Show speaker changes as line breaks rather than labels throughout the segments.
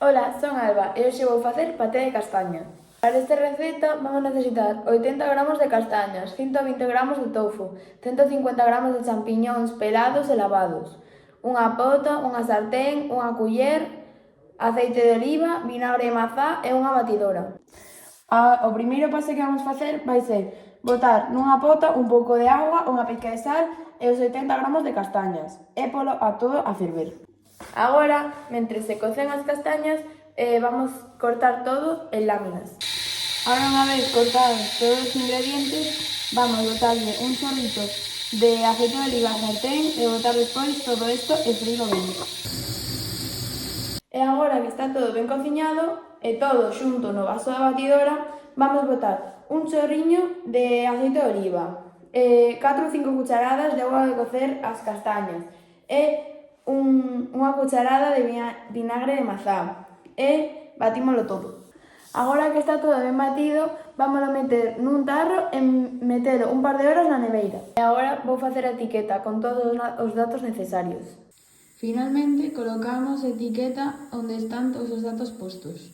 Ola, son Alba e hoxe vou facer paté de castaña. Para esta receta vamos necesitar 80 gramos de castañas, 120 gramos de tofu, 150 gramos de champiñóns pelados e lavados, unha pota, unha sartén, unha culler, aceite de oliva, vinagre de mazá e unha batidora. O primeiro paso que vamos facer vai ser botar nunha pota un pouco de auga, unha pizca de sal e os 80 gramos de castañas e polo a todo a ferver. Agora, mentre se cocen as castañas, vamos cortar todo en láminas. Ahora, unha vez cortados todos os ingredientes, vamos botarle un chorrito de aceite de oliva á sartén e botar despois todo isto e freírlo ben. E agora que está todo ben cociñado e todo xunto no vaso da batidora, vamos botar un chorriño de aceite de oliva, 4 ou 5 cucharadas de auga de cocer as castañas e unha cucharada de vinagre de mazá e batímolo todo. Agora que está todo ben batido, vámoslo meter nun tarro e metelo un par de horas na neveira. E agora vou facer a etiqueta con todos os datos necesarios. Finalmente, colocamos a etiqueta onde están todos os datos postos.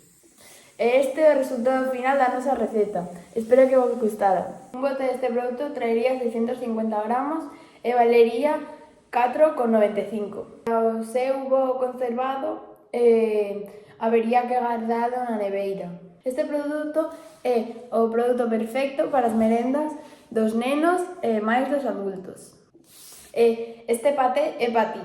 E este é o resultado final da nosa receta. Espero que vos gustara. Un bote deste produto traería 650 gramos e valería 4,95. Ao seu bo conservado, habería que guardalo na neveira. Este produto é o produto perfecto para as merendas dos nenos e máis dos adultos. Este paté é para ti.